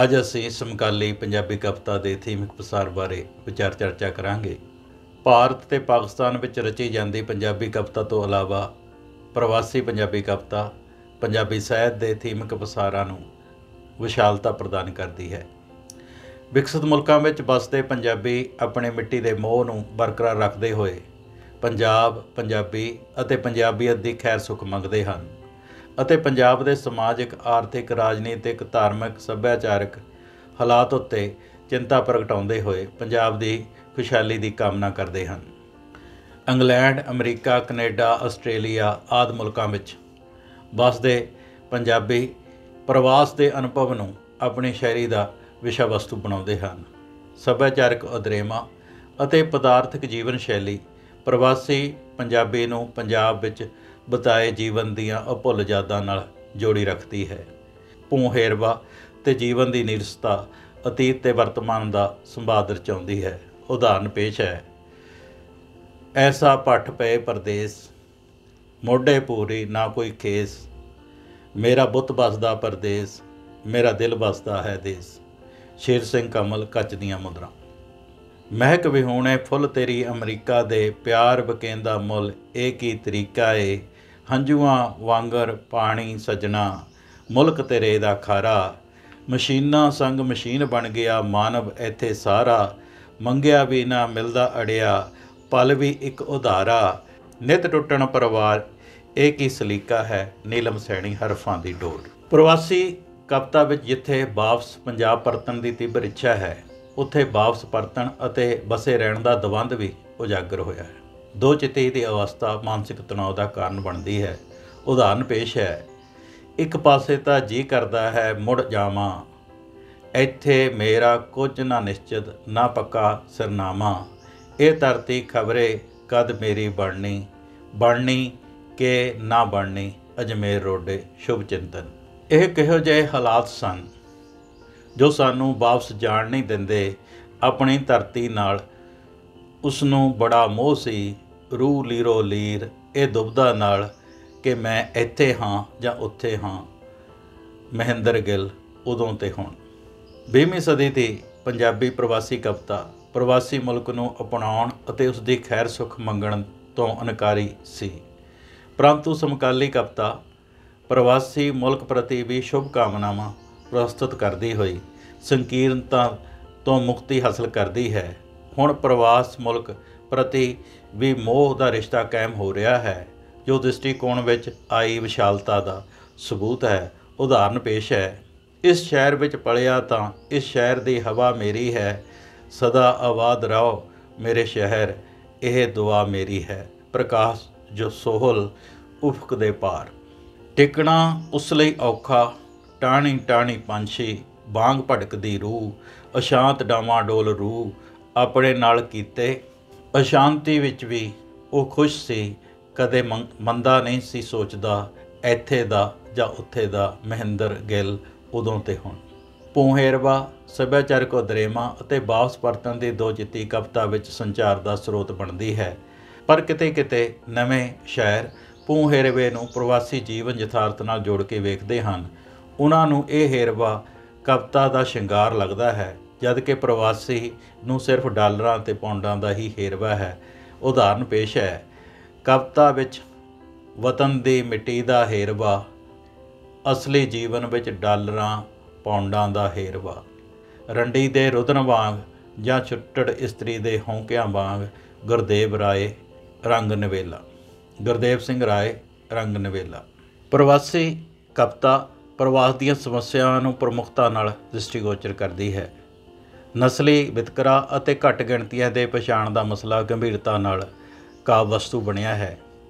ਅੱਜ ਅਸੀਂ ਸਮਕਾਲੀ ਪੰਜਾਬੀ ਕਵਿਤਾ ਦੇ ਥੀਮਿਕ ਪਸਾਰ ਬਾਰੇ ਵਿਚਾਰ ਚਰਚਾ ਕਰਾਂਗੇ। ਭਾਰਤ ਤੇ ਪਾਕਿਸਤਾਨ ਵਿੱਚ ਰਚੀ ਜਾਂਦੀ ਪੰਜਾਬੀ ਕਵਿਤਾ ਤੋਂ ਇਲਾਵਾ ਪ੍ਰਵਾਸੀ ਪੰਜਾਬੀ ਕਵਿਤਾ ਪੰਜਾਬੀ ਸਾਹਿਤ ਦੇ ਥੀਮਿਕ ਪਸਾਰਾਂ ਨੂੰ ਵਿਸ਼ਾਲਤਾ ਪ੍ਰਦਾਨ ਕਰਦੀ ਹੈ। ਵਿਕਸਿਤ ਮੁਲਕਾਂ ਵਿੱਚ ਵੱਸਦੇ ਪੰਜਾਬੀ ਆਪਣੇ ਮਿੱਟੀ ਦੇ ਮੋਹ ਨੂੰ ਬਰਕਰਾਰ ਰੱਖਦੇ ਹੋਏ ਪੰਜਾਬ, ਪੰਜਾਬੀ ਅਤੇ ਪੰਜਾਬੀਅਤ ਦੀ ਖੈਰ ਸੁੱਖ ਮੰਗਦੇ ਹਨ ਅਤੇ ਪੰਜਾਬ ਦੇ ਸਮਾਜਿਕ, ਆਰਥਿਕ, ਰਾਜਨੀਤਿਕ, ਧਾਰਮਿਕ, ਸੱਭਿਆਚਾਰਕ ਹਾਲਾਤ ਉੱਤੇ ਚਿੰਤਾ ਪ੍ਰਗਟਾਉਂਦੇ ਹੋਏ ਪੰਜਾਬ ਦੀ ਖੁਸ਼ਹਾਲੀ ਦੀ ਕਾਮਨਾ ਕਰਦੇ ਹਨ। ਇੰਗਲੈਂਡ, ਅਮਰੀਕਾ, ਕੈਨੇਡਾ, ਆਸਟ੍ਰੇਲੀਆ ਆਦਿ ਮੁਲਕਾਂ ਵਿੱਚ ਵੱਸਦੇ ਪੰਜਾਬੀ ਪ੍ਰਵਾਸ ਦੇ ਅਨੁਭਵ ਨੂੰ ਆਪਣੀ ਸ਼ਾਇਰੀ ਦਾ ਵਿਸ਼ਾ ਵਸਤੂ ਬਣਾਉਂਦੇ ਹਨ। ਸੱਭਿਆਚਾਰਕ ਉਦਰੇਵਾਂ ਅਤੇ ਪਦਾਰਥਕ ਜੀਵਨ ਸ਼ੈਲੀ ਪ੍ਰਵਾਸੀ ਪੰਜਾਬੀ ਨੂੰ ਪੰਜਾਬ ਵਿੱਚ ਬਿਤਾਏ ਜੀਵਨ ਦੀਆਂ ਅਭੁੱਲ ਯਾਦਾਂ ਨਾਲ ਜੋੜੀ ਰੱਖਦੀ ਹੈ। ਭੂ ਹੇਰਵਾ ਅਤੇ ਜੀਵਨ ਦੀ ਨੀਰਸਤਾ ਅਤੀਤ ਤੇ ਵਰਤਮਾਨ ਦਾ ਸੰਵਾਦ ਰਚਾਉਂਦੀ ਹੈ। ਉਦਾਹਰਨ ਪੇਸ਼ ਹੈ। ਐਸਾ ਭੱਠ ਪਏ ਪਰਦੇਸ, ਮੋਢੇ ਪੂਰੀ ਨਾ ਕੋਈ ਖੇਸ, ਮੇਰਾ ਬੁੱਤ ਵਸਦਾ ਪਰਦੇਸ, ਮੇਰਾ ਦਿਲ ਵਸਦਾ ਹੈ ਦੇਸ। ਸ਼ੇਰ ਸਿੰਘ ਕਮਲ, ਕੱਚ ਦੀਆਂ ਮੁਦਰਾਂ। ਮਹਿਕ ਵਿਹੂਣੇ ਫੁੱਲ ਤੇਰੀ ਅਮਰੀਕਾ ਦੇ, ਪਿਆਰ ਬਕੇਂਦਾ ਮੁੱਲ ਇਹ ਕੀ ਤਰੀਕਾ ਏ, ਹੰਝੂਆਂ ਵਾਂਗਰ ਪਾਣੀ ਸੱਜਣਾ, ਮੁਲਕ ਤੇਰੇ ਦਾ ਖਾਰਾ, ਮਸ਼ੀਨਾਂ ਸੰਗ ਮਸ਼ੀਨ ਬਣ ਗਿਆ ਮਾਨਵ ਇੱਥੇ ਸਾਰਾ, ਮੰਗਿਆ ਵੀ ਨਾ ਮਿਲਦਾ ਅੜਿਆ, ਪਲ ਵੀ ਇੱਕ ਉਧਾਰਾ, ਨਿਤ ਟੁੱਟਣ ਪਰਿਵਾਰ ਇਹ ਕੀ ਸਲੀਕਾ ਹੈ, ਨੀਲਮ ਸੈਣੀ ਹਰਫਾਂ ਦੀ ਡੋਰ। ਪ੍ਰਵਾਸੀ ਕਵਿਤਾ ਵਿੱਚ ਜਿੱਥੇ ਵਾਪਸ ਪੰਜਾਬ ਪਰਤਣ ਦੀ ਤੀਬਰ ਇੱਛਾ ਹੈ, ਉੱਥੇ ਵਾਪਸ ਪਰਤਣ ਅਤੇ ਬਸੇ ਰਹਿਣ ਦਾ ਦਵੰਧ ਵੀ ਉਜਾਗਰ ਹੋਇਆ ਹੈ। ਦੋ ਚਿੱਤੀ ਦੀ ਅਵਸਥਾ ਮਾਨਸਿਕ ਤਣਾਅ ਦਾ ਕਾਰਨ ਬਣਦੀ ਹੈ। ਉਦਾਹਰਨ ਪੇਸ਼ ਹੈ। ਇੱਕ ਪਾਸੇ ਤਾਂ ਜੀ ਕਰਦਾ ਹੈ ਮੁੜ ਜਾਵਾਂ, ਇੱਥੇ ਮੇਰਾ ਕੁਝ ਨਾ ਨਿਸ਼ਚਿਤ ਨਾ ਪੱਕਾ ਸਿਰਨਾਮਾ, ਇਹ ਧਰਤੀ ਖਬਰੇ ਕਦ ਮੇਰੀ ਬਣਨੀ ਕਿ ਨਾ ਬਣਨੀ, ਅਜਮੇਰ ਰੋਡੇ ਸ਼ੁਭ ਚਿੰਤਨ। ਇਹ ਕਿਹੋ ਜਿਹੇ ਹਾਲਾਤ ਸਨ ਜੋ ਸਾਨੂੰ ਵਾਪਸ ਜਾਣ ਨਹੀਂ ਦਿੰਦੇ। ਆਪਣੀ ਧਰਤੀ ਨਾਲ ਉਸ ਨੂੰ ਬੜਾ ਮੋਹ ਸੀ, ਰੂਹ ਲੀਰੋ ਲੀਰ ਇਹ ਦੁਬਦਾ ਨਾਲ ਕਿ ਮੈਂ ਇੱਥੇ ਹਾਂ ਜਾਂ ਉੱਥੇ ਹਾਂ। ਮਹਿੰਦਰ ਗਿੱਲ, ਉਦੋਂ ਤੇ ਹੁਣ। 20ਵੀਂ ਸਦੀ ਦੀ ਪੰਜਾਬੀ ਪ੍ਰਵਾਸੀ ਕਵਿਤਾ ਪ੍ਰਵਾਸੀ ਮੁਲਕ ਨੂੰ ਅਪਣਾਉਣ ਅਤੇ ਉਸ ਦੀ ਖੈਰ ਸੁੱਖ ਮੰਗਣ ਤੋਂ ਇਨਕਾਰੀ ਸੀ, ਪਰੰਤੂ ਸਮਕਾਲੀ ਕਵਿਤਾ ਪ੍ਰਵਾਸੀ ਮੁਲਕ ਪ੍ਰਤੀ ਵੀ ਸ਼ੁਭ ਕਾਮਨਾਵਾਂ ਪ੍ਰਸਤੁਤ ਕਰਦੀ ਹੋਈ ਸੰਕੀਰਨਤਾ ਤੋਂ ਮੁਕਤੀ ਹਾਸਲ ਕਰਦੀ ਹੈ। ਹੁਣ ਪ੍ਰਵਾਸ ਮੁਲਕ ਪ੍ਰਤੀ ਵੀ ਮੋਹ ਦਾ ਰਿਸ਼ਤਾ ਕਾਇਮ ਹੋ ਰਿਹਾ ਹੈ, ਜੋ ਦ੍ਰਿਸ਼ਟੀਕੋਣ ਵਿੱਚ ਆਈ ਵਿਸ਼ਾਲਤਾ ਦਾ ਸਬੂਤ ਹੈ। ਉਦਾਹਰਨ ਪੇਸ਼ ਹੈ। ਇਸ ਸ਼ਹਿਰ ਵਿੱਚ ਪਲਿਆ ਤਾਂ ਇਸ ਸ਼ਹਿਰ ਦੀ ਹਵਾ ਮੇਰੀ ਹੈ, ਸਦਾ ਆਬਾਦ ਰਹੋ ਮੇਰੇ ਸ਼ਹਿਰ ਇਹ ਦੁਆ ਮੇਰੀ ਹੈ। ਪ੍ਰਕਾਸ਼ ਜੋ ਸੋਹਲ ਉਫਕ ਦੇ ਪਾਰ। ਟਿਕਣਾ ਉਸ ਲਈ ਔਖਾ, ਟਾਹਣੀ ਟਾਹਣੀ ਪੰਛੀ, ਬਾਂਗ ਭਟਕਦੀ ਰੂਹ, ਅਸ਼ਾਂਤ ਡਾਵਾਂ ਡੋਲ ਰੂਹ ਆਪਣੇ ਨਾਲ ਕੀਤੇ। ਅਸ਼ਾਂਤੀ ਵਿੱਚ ਵੀ ਉਹ ਖੁਸ਼ ਸੀ, ਕਦੇ ਮੰਦਾ ਨਹੀਂ ਸੀ ਸੋਚਦਾ, ਇੱਥੇ ਦਾ ਜਾਂ ਉੱਥੇ ਦਾ। ਮਹਿੰਦਰ ਗਿੱਲ, ਉਦੋਂ ਤੇ ਹੁਣ। ਭੂ ਹੇਰਵਾ ਸੱਭਿਆਚਾਰਕ ਉਦਰੇਵਾਂ ਅਤੇ ਵਾਪਸ ਪਰਤਣ ਦੀ ਦੋ ਚਿੱਤੀ ਕਵਿਤਾ ਵਿੱਚ ਸੰਚਾਰ ਦਾ ਸਰੋਤ ਬਣਦੀ ਹੈ, ਪਰ ਕਿਤੇ ਕਿਤੇ ਨਵੇਂ ਸ਼ਾਇਰ ਭੂ ਹੇਰਵੇ ਨੂੰ ਪ੍ਰਵਾਸੀ ਜੀਵਨ ਯਥਾਰਥ ਨਾਲ ਜੋੜ ਕੇ ਵੇਖਦੇ ਹਨ। ਉਹਨਾਂ ਨੂੰ ਇਹ ਹੇਰਵਾ ਕਵਿਤਾ ਦਾ ਸ਼ਿੰਗਾਰ ਲੱਗਦਾ ਹੈ, ਜਦ ਕਿ ਪ੍ਰਵਾਸੀ ਨੂੰ ਸਿਰਫ ਡਾਲਰਾਂ ਅਤੇ ਪੌਂਡਾਂ ਦਾ ਹੀ ਹੇਰਵਾ ਹੈ। ਉਦਾਹਰਨ ਪੇਸ਼ ਹੈ। ਕਵਿਤਾ ਵਿੱਚ ਵਤਨ ਦੀ ਮਿੱਟੀ ਦਾ ਹੇਰਵਾ, ਅਸਲੀ ਜੀਵਨ ਵਿੱਚ ਡਾਲਰਾਂ ਪੌਂਡਾਂ ਦਾ ਹੇਰਵਾ। ਰੰਡੀ ਦੇ ਰੁਦਨ ਵਾਂਗ ਜਾਂ ਛੁੱਟੜ ਇਸਤਰੀ ਦੇ ਹੌਂਕਿਆਂ ਵਾਂਗ ਗੁਰਦੇਵ ਰਾਏ, ਰੰਗ ਨਵੇਲਾ। ਗੁਰਦੇਵ ਸਿੰਘ ਰਾਏ, ਰੰਗ ਨਵੇਲਾ। ਪ੍ਰਵਾਸੀ ਕਵਿਤਾ ਪ੍ਰਵਾਸ ਦੀਆਂ ਸਮੱਸਿਆਵਾਂ ਨੂੰ ਪ੍ਰਮੁੱਖਤਾ ਨਾਲ ਦ੍ਰਿਸ਼ਟੀਗੋਚਰ ਕਰਦੀ ਹੈ। ਨਸਲੀ ਵਿਤਕਰਾ ਅਤੇ ਘੱਟ ਗਿਣਤੀਆਂ ਦੇ ਪਛਾਣ ਦਾ ਮਸਲਾ ਗੰਭੀਰਤਾ ਨਾਲ ਕਾਵਿ ਵਸਤੂ ਬਣਿਆ ਹੈ।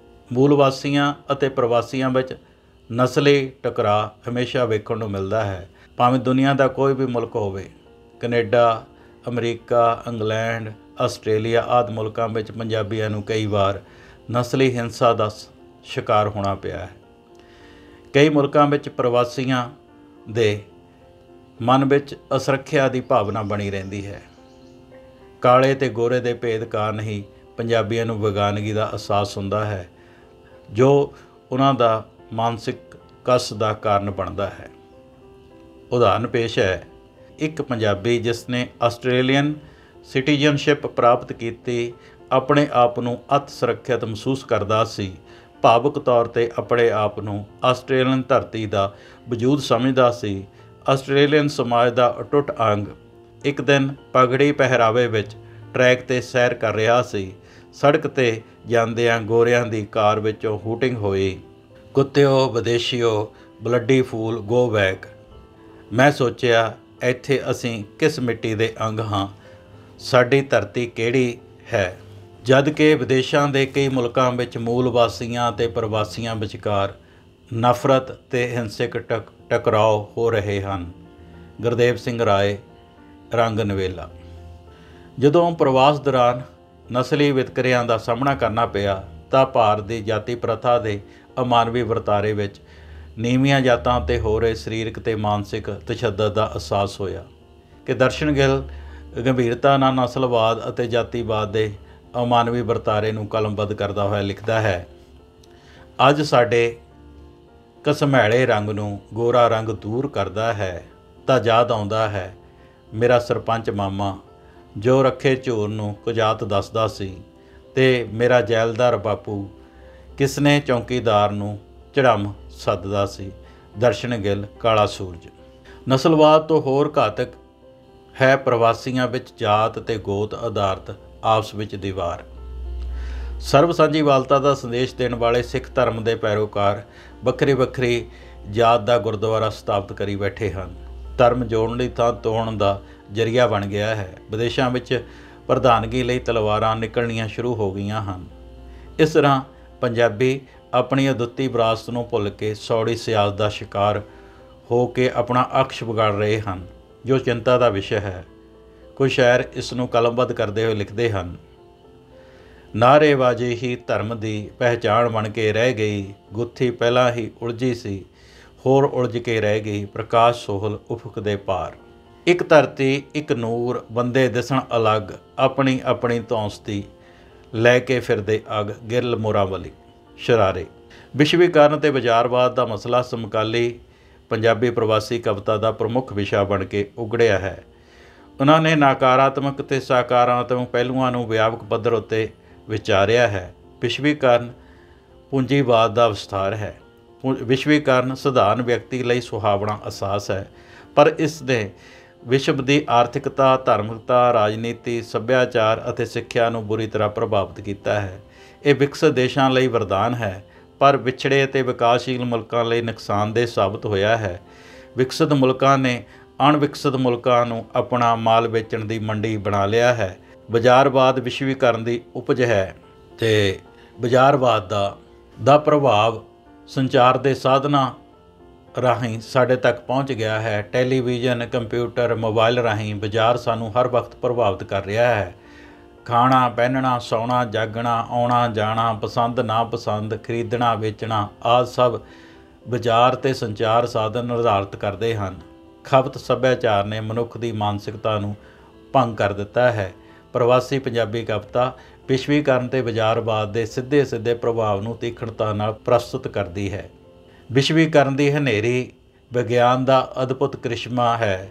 ਮੂਲ ਵਾਸੀਆਂ ਅਤੇ ਪ੍ਰਵਾਸੀਆਂ ਵਿੱਚ ਨਸਲੀ ਟਕਰਾਅ ਹਮੇਸ਼ਾ ਵੇਖਣ ਨੂੰ ਮਿਲਦਾ ਹੈ, ਭਾਵੇਂ ਦੁਨੀਆ ਦਾ ਕੋਈ ਵੀ ਮੁਲਕ ਹੋਵੇ। ਕੈਨੇਡਾ, ਅਮਰੀਕਾ, ਇੰਗਲੈਂਡ, ਆਸਟ੍ਰੇਲੀਆ ਆਦਿ ਮੁਲਕਾਂ ਵਿੱਚ ਪੰਜਾਬੀਆਂ ਨੂੰ ਕਈ ਵਾਰ ਨਸਲੀ ਹਿੰਸਾ ਦਾ ਸ਼ਿਕਾਰ ਹੋਣਾ ਪਿਆ ਹੈ। ਕਈ ਮੁਲਕਾਂ ਵਿੱਚ ਪ੍ਰਵਾਸੀਆਂ ਦੇ ਮਨ ਵਿੱਚ ਅਸੁਰੱਖਿਆ ਦੀ ਭਾਵਨਾ ਬਣੀ ਰਹਿੰਦੀ ਹੈ। ਕਾਲੇ ਅਤੇ ਗੋਰੇ ਦੇ ਭੇਦ ਕਾਰਨ ਹੀ ਪੰਜਾਬੀਆਂ ਨੂੰ ਵਿਗਾਨਗੀ ਦਾ ਅਹਿਸਾਸ ਹੁੰਦਾ ਹੈ, ਜੋ ਉਹਨਾਂ ਦਾ ਮਾਨਸਿਕ ਕਸ ਦਾ ਕਾਰਨ ਬਣਦਾ ਹੈ। ਉਦਾਹਰਨ ਪੇਸ਼ ਹੈ। ਇੱਕ ਪੰਜਾਬੀ ਜਿਸ ਨੇ ਆਸਟ੍ਰੇਲੀਅਨ ਸਿਟੀਜ਼ਨਸ਼ਿਪ ਪ੍ਰਾਪਤ ਕੀਤੀ ਆਪਣੇ ਆਪ ਨੂੰ ਅਤ ਸੁਰੱਖਿਅਤ ਮਹਿਸੂਸ ਕਰਦਾ ਸੀ। ਭਾਵੁਕ ਤੌਰ 'ਤੇ ਆਪਣੇ ਆਪ ਨੂੰ ਆਸਟ੍ਰੇਲੀਅਨ ਧਰਤੀ ਦਾ ਵਜੂਦ ਸਮਝਦਾ ਸੀ। ਆਸਟ੍ਰੇਲੀਅਨ ਸਮਾਜ ਦਾ ਅਟੁੱਟ ਅੰਗ ਇੱਕ ਦਿਨ ਪਗੜੀ ਪਹਿਰਾਵੇ ਵਿੱਚ ਟਰੈਕ 'ਤੇ ਸੈਰ ਕਰ ਰਿਹਾ ਸੀ। ਸੜਕ 'ਤੇ ਜਾਂਦਿਆਂ ਗੋਰਿਆਂ ਦੀ ਕਾਰ ਵਿੱਚੋਂ ਹੂਟਿੰਗ ਹੋਈ, ਕੁੱਤਿਓ ਵਿਦੇਸ਼ੀਓ, ਬਲੱਡੀ ਫੂਲ, ਗੋ ਬੈਕ। ਮੈਂ ਸੋਚਿਆ, ਇੱਥੇ ਅਸੀਂ ਕਿਸ ਮਿੱਟੀ ਦੇ ਅੰਗ ਹਾਂ? ਸਾਡੀ ਧਰਤੀ ਕਿਹੜੀ ਹੈ? ਜਦ ਕਿ ਵਿਦੇਸ਼ਾਂ ਦੇ ਕਈ ਮੁਲਕਾਂ ਵਿੱਚ ਮੂਲ ਵਾਸੀਆਂ ਅਤੇ ਪ੍ਰਵਾਸੀਆਂ ਵਿਚਕਾਰ ਨਫ਼ਰਤ ਤੇ ਹਿੰਸਕ ਟਕਰਾਓ ਹੋ ਰਹੇ ਹਨ। ਗੁਰਦੇਵ ਸਿੰਘ ਰਾਏ, ਰੰਗ ਨਵੇਲਾ। ਜਦੋਂ ਪ੍ਰਵਾਸ ਦੌਰਾਨ ਨਸਲੀ ਵਿਤਕਰਿਆਂ ਦਾ ਸਾਹਮਣਾ ਕਰਨਾ ਪਿਆ ਤਾਂ ਭਾਰਤ ਦੀ ਜਾਤੀ ਪ੍ਰਥਾ ਦੇ ਅਮਾਨਵੀ ਵਰਤਾਰੇ ਵਿੱਚ ਨੀਵੀਆਂ ਜਾਤਾਂ 'ਤੇ ਹੋ ਰਹੇ ਸਰੀਰਕ ਤੇ ਮਾਨਸਿਕ ਤਸ਼ੱਦਦ ਦਾ ਅਹਿਸਾਸ ਹੋਇਆ ਕਿ ਦਰਸ਼ਨ ਗਿੱਲ ਗੰਭੀਰਤਾ ਨਾਲ ਨਸਲਵਾਦ ਅਤੇ ਜਾਤੀਵਾਦ ਦੇ ਅਮਾਨਵੀ ਵਰਤਾਰੇ ਨੂੰ ਕਲਮਬੱਧ ਕਰਦਾ ਹੋਇਆ ਲਿਖਦਾ ਹੈ, ਅੱਜ ਸਾਡੇ ਘਸਮੈਲੇ ਰੰਗ ਨੂੰ ਗੋਰਾ ਰੰਗ ਦੂਰ ਕਰਦਾ ਹੈ ਤਾਂ ਯਾਦ ਆਉਂਦਾ ਹੈ ਮੇਰਾ ਸਰਪੰਚ ਮਾਮਾ ਜੋ ਰੱਖੇ ਝੂਰ ਨੂੰ ਕੁਜਾਤ ਦੱਸਦਾ ਸੀ ਤੇ ਮੇਰਾ ਜੈਲਦਾਰ ਬਾਪੂ ਕਿਸਨੇ ਚੌਂਕੀਦਾਰ ਨੂੰ ਝੜਮ ਸੱਦਦਾ ਸੀ। ਦਰਸ਼ਨ ਗਿੱਲ, ਕਾਲਾ ਸੂਰਜ। ਨਸਲਵਾਦ ਤੋਂ ਹੋਰ ਘਾਤਕ ਹੈ ਪ੍ਰਵਾਸੀਆਂ ਵਿੱਚ ਜਾਤ ਤੇ ਗੋਤ ਆਧਾਰਿਤ ਆਪਸ ਵਿੱਚ ਦੀਵਾਰ। ਸਰਬ ਸਾਂਝੀਵਾਲਤਾ ਦਾ ਸੰਦੇਸ਼ ਦੇਣ ਵਾਲੇ ਸਿੱਖ ਧਰਮ ਦੇ ਪੈਰੋਕਾਰ ਵੱਖਰੀ ਵੱਖਰੀ ਜਾਤ ਦਾ ਗੁਰਦੁਆਰਾ ਸਥਾਪਿਤ ਕਰੀ ਬੈਠੇ ਹਨ। ਧਰਮ ਜੋੜਨ ਲਈ ਤਾਂ ਤੋੜਨ ਦਾ ਜ਼ਰੀਆ ਬਣ ਗਿਆ ਹੈ। ਵਿਦੇਸ਼ਾਂ ਵਿੱਚ ਪ੍ਰਧਾਨਗੀ ਲਈ ਤਲਵਾਰਾਂ ਨਿਕਲਣੀਆਂ ਸ਼ੁਰੂ ਹੋ ਗਈਆਂ ਹਨ। ਇਸ ਤਰ੍ਹਾਂ ਪੰਜਾਬੀ ਆਪਣੀ ਅਦੁੱਤੀ ਵਿਰਾਸਤ ਨੂੰ ਭੁੱਲ ਕੇ ਸੌੜੀ ਸਿਆਸਤ ਦਾ ਸ਼ਿਕਾਰ ਹੋ ਕੇ ਆਪਣਾ ਅਕਸ਼ ਵਿਗਾੜ ਰਹੇ ਹਨ, ਜੋ ਚਿੰਤਾ ਦਾ ਵਿਸ਼ਾ ਹੈ। ਕੁਝ ਸ਼ਾਇਰ ਇਸ ਨੂੰ ਕਲਮਬੱਧ ਕਰਦੇ ਹੋਏ ਲਿਖਦੇ ਹਨ, ਨਾਅਰੇਬਾਜ਼ੀ ਹੀ ਧਰਮ ਦੀ ਪਹਿਚਾਣ ਬਣ ਕੇ ਰਹਿ ਗਈ, ਗੁੱਥੀ ਪਹਿਲਾਂ ਹੀ ਉਲਝੀ ਸੀ, ਹੋਰ ਉਲਝ ਕੇ ਰਹਿ ਗਈ, ਪ੍ਰਕਾਸ਼ ਸੋਹਲ ਉਫਕ ਦੇ ਪਾਰ। ਇੱਕ ਧਰਤੀ, ਇੱਕ ਨੂਰ, ਬੰਦੇ ਦਿਸਣ ਅਲੱਗ, ਆਪਣੀ ਆਪਣੀ ਧੌਂਸਤੀ ਲੈ ਕੇ ਫਿਰਦੇ ਅੱਗ। ਗਿੱਲ ਮੋਰਾਵਲੀ, ਸ਼ਰਾਰੇ। ਵਿਸ਼ਵੀਕਰਨ ਤੇ ਬਾਜ਼ਾਰਵਾਦ ਦਾ ਮਸਲਾ ਸਮਕਾਲੀ ਪੰਜਾਬੀ ਪ੍ਰਵਾਸੀ ਕਵਿਤਾ ਦਾ ਪ੍ਰਮੁੱਖ ਵਿਸ਼ਾ ਬਣ ਕੇ ਉਗੜਿਆ ਹੈ। ਉਹਨਾਂ ਨੇ ਨਕਾਰਾਤਮਕ ਤੇ ਸਕਾਰਾਤਮਕ ਪਹਿਲੂਆਂ ਨੂੰ ਵਿਆਪਕ ਪੱਧਰ ਉੱਤੇ ਵਿਚਾਰਿਆ ਹੈ। ਵਿਸ਼ਵੀਕਰਨ ਪੂੰਜੀਵਾਦ ਦਾ ਵਿਸਥਾਰ ਹੈ। ਵਿਸ਼ਵੀਕਰਨ ਸਧਾਰਨ ਵਿਅਕਤੀ ਲਈ ਸੁਹਾਵਣਾ ਅਹਿਸਾਸ ਹੈ, ਪਰ ਇਸ ਨੇ ਵਿਸ਼ਵ ਦੀ ਆਰਥਿਕਤਾ, ਧਾਰਮਿਕਤਾ, ਰਾਜਨੀਤੀ, ਸੱਭਿਆਚਾਰ ਅਤੇ ਸਿੱਖਿਆ ਨੂੰ ਬੁਰੀ ਤਰ੍ਹਾਂ ਪ੍ਰਭਾਵਿਤ ਕੀਤਾ ਹੈ। ਇਹ ਵਿਕਸਿਤ ਦੇਸ਼ਾਂ ਲਈ ਵਰਦਾਨ ਹੈ, ਪਰ ਵਿਛੜੇ ਅਤੇ ਵਿਕਾਸਸ਼ੀਲ ਮੁਲਕਾਂ ਲਈ ਨੁਕਸਾਨਦੇਹ ਸਾਬਤ ਹੋਇਆ ਹੈ। ਵਿਕਸਿਤ ਮੁਲਕਾਂ ਨੇ ਅਣਵਿਕਸਿਤ ਮੁਲਕਾਂ ਨੂੰ ਆਪਣਾ ਮਾਲ ਵੇਚਣ ਦੀ ਮੰਡੀ ਬਣਾ ਲਿਆ ਹੈ। ਬਾਜ਼ਾਰਵਾਦ ਵਿਸ਼ਵੀਕਰਨ ਦੀ ਉਪਜ ਹੈ ਤੇ ਬਾਜ਼ਾਰਵਾਦ ਦਾ ਪ੍ਰਭਾਵ ਸੰਚਾਰ ਦੇ ਸਾਧਨਾਂ ਰਾਹੀਂ ਸਾਡੇ ਤੱਕ ਪਹੁੰਚ ਗਿਆ ਹੈ। ਟੈਲੀਵਿਜ਼ਨ, ਕੰਪਿਊਟਰ, ਮੋਬਾਈਲ ਰਾਹੀਂ ਬਾਜ਼ਾਰ ਸਾਨੂੰ ਹਰ ਵਕਤ ਪ੍ਰਭਾਵਿਤ ਕਰ ਰਿਹਾ ਹੈ। ਖਾਣਾ, ਪਹਿਨਣਾ, ਸੌਣਾ, ਜਾਗਣਾ, ਆਉਣਾ ਜਾਣਾ, ਪਸੰਦ ਨਾ ਪਸੰਦ, ਖਰੀਦਣਾ ਵੇਚਣਾ ਆਦਿ ਸਭ ਬਾਜ਼ਾਰ ਤੇ ਸੰਚਾਰ ਸਾਧਨ ਨਿਰਧਾਰਿਤ ਕਰਦੇ ਹਨ। ਖਪਤ ਸੱਭਿਆਚਾਰ ਨੇ ਮਨੁੱਖ ਦੀ ਮਾਨਸਿਕਤਾ ਨੂੰ ਭੰਗ ਕਰ ਦਿੱਤਾ ਹੈ। ਪ੍ਰਵਾਸੀ ਪੰਜਾਬੀ ਕਵਿਤਾ ਵਿਸ਼ਵੀਕਰਨ ਤੇ ਬਾਜ਼ਾਰਵਾਦ ਦੇ ਸਿੱਧੇ ਸਿੱਧੇ ਪ੍ਰਭਾਵ ਨੂੰ ਤੀਖਣਤਾ ਨਾਲ ਪ੍ਰਸਤੁਤ ਕਰਦੀ ਹੈ। ਵਿਸ਼ਵੀਕਰਨ ਦੀ ਹਨੇਰੀ ਵਿਗਿਆਨ ਦਾ ਅਦਭੁਤ ਕ੍ਰਿਸ਼ਮਾ ਹੈ,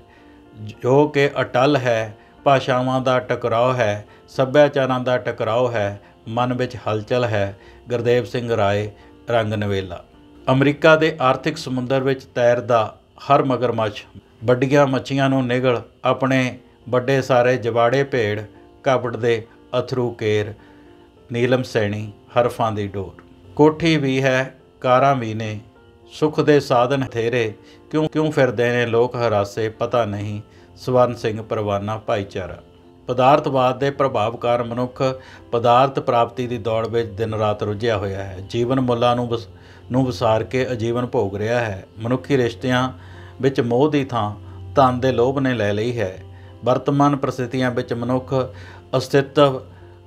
ਜੋ ਕਿ ਅਟੱਲ ਹੈ। ਭਾਸ਼ਾਵਾਂ ਦਾ ਟਕਰਾਓ ਹੈ, ਸੱਭਿਆਚਾਰਾਂ ਦਾ ਟਕਰਾਓ ਹੈ, ਮਨ ਵਿੱਚ ਹਲਚਲ ਹੈ। ਗੁਰਦੇਵ ਸਿੰਘ ਰਾਏ, ਰੰਗ ਨਵੇਲਾ। ਅਮਰੀਕਾ ਦੇ ਆਰਥਿਕ ਸਮੁੰਦਰ ਵਿੱਚ ਤੈਰਦਾ ਹਰ ਮਗਰਮੱਛ ਵੱਡੀਆਂ ਮੱਛੀਆਂ ਨੂੰ ਨਿਗਲ ਆਪਣੇ ਵੱਡੇ ਸਾਰੇ ਜਵਾੜੇ ਭੇੜ, ਕਪਟ ਦੇ ਅਥਰੂ ਕੇਰ, ਨੀਲਮ ਸੈਣੀ, ਹਰਫਾਂ ਦੀ ਡੋਰ। ਕੋਠੀ ਵੀ ਹੈ, ਕਾਰਾਂ ਵੀ ਨੇ, ਸੁੱਖ ਦੇ ਸਾਧਨ ਥੇਰੇ, ਕਿਉਂ ਫਿਰਦੇ ਨੇ ਲੋਕ ਹਰਾਸੇ, ਪਤਾ ਨਹੀਂ। ਸਵਰਨ ਸਿੰਘ, ਪਰਵਾਨਾ, ਭਾਈਚਾਰਾ। ਪਦਾਰਥਵਾਦ ਦੇ ਪ੍ਰਭਾਵ ਕਾਰਨ ਮਨੁੱਖ ਪਦਾਰਥ ਪ੍ਰਾਪਤੀ ਦੀ ਦੌੜ ਵਿੱਚ ਦਿਨ ਰਾਤ ਰੁੱਝਿਆ ਹੋਇਆ ਹੈ। ਜੀਵਨ ਮੁੱਲਾਂ ਨੂੰ ਵਿਸਾਰ ਕੇ ਅਜੀਵਨ ਭੋਗ ਰਿਹਾ ਹੈ। ਮਨੁੱਖੀ ਰਿਸ਼ਤਿਆਂ ਵਿੱਚ ਮੋਹ ਦੀ ਥਾਂ ਧਨ ਦੇ ਲੋਭ ਨੇ ਲੈ ਲਈ ਹੈ। ਵਰਤਮਾਨ ਪ੍ਰਸਥਿਤੀਆਂ ਵਿੱਚ ਮਨੁੱਖ ਅਸਤਿਤਵ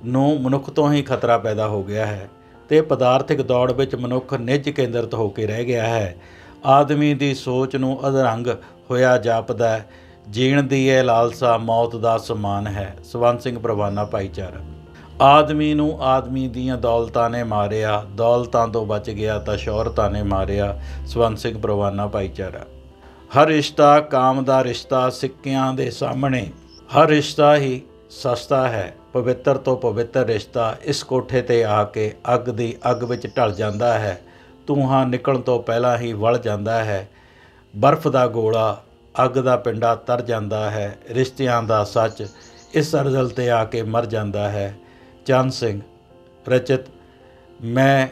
ਨੂੰ ਮਨੁੱਖ ਤੋਂ ਹੀ ਖਤਰਾ ਪੈਦਾ ਹੋ ਗਿਆ ਹੈ ਤੇ ਪਦਾਰਥਿਕ ਦੌੜ ਵਿੱਚ ਮਨੁੱਖ ਨਿੱਜ ਕੇਂਦਰਿਤ ਹੋ ਕੇ ਰਹਿ ਗਿਆ ਹੈ। ਆਦਮੀ ਦੀ ਸੋਚ ਨੂੰ ਅਧਰੰਗ ਹੋਇਆ ਜਾਪਦਾ, ਜੀਣ ਦੀ ਇਹ ਲਾਲਸਾ ਮੌਤ ਦਾ ਸਮਾਨ ਹੈ। ਸਵਰਨ ਸਿੰਘ, ਪਰਵਾਨਾ, ਭਾਈਚਾਰਾ। ਆਦਮੀ ਨੂੰ ਆਦਮੀ ਦੀਆਂ ਦੌਲਤਾਂ ਨੇ ਮਾਰਿਆ, ਦੌਲਤਾਂ ਤੋਂ ਬਚ ਗਿਆ ਤਾਂ ਸ਼ੌਹਰਤਾਂ ਨੇ ਮਾਰਿਆ। ਸਵਰਨ ਸਿੰਘ, ਪਰਵਾਨਾ, ਭਾਈਚਾਰਾ। ਹਰ ਰਿਸ਼ਤਾ ਕਾਮ ਦਾ ਰਿਸ਼ਤਾ ਸਿੱਕਿਆਂ ਦੇ ਸਾਹਮਣੇ, ਹਰ ਰਿਸ਼ਤਾ ਹੀ ਸਸਤਾ ਹੈ। ਪਵਿੱਤਰ ਤੋਂ ਪਵਿੱਤਰ ਰਿਸ਼ਤਾ ਇਸ ਕੋਠੇ 'ਤੇ ਆ ਕੇ ਅੱਗ ਦੀ ਅੱਗ ਵਿੱਚ ਢਲ ਜਾਂਦਾ ਹੈ। ਧੂੰਆਂ ਨਿਕਲਣ ਤੋਂ ਪਹਿਲਾਂ ਹੀ ਵਲ ਜਾਂਦਾ ਹੈ। ਬਰਫ਼ ਦਾ ਗੋਲਾ ਅੱਗ ਦਾ ਪਿੰਡਾ ਤਰ ਜਾਂਦਾ ਹੈ। ਰਿਸ਼ਤਿਆਂ ਦਾ ਸੱਚ ਇਸ ਅਰਜ਼ਲ 'ਤੇ ਆ ਕੇ ਮਰ ਜਾਂਦਾ ਹੈ। ਚੰਦ ਸਿੰਘ ਰਚਿਤ ਮੈਂ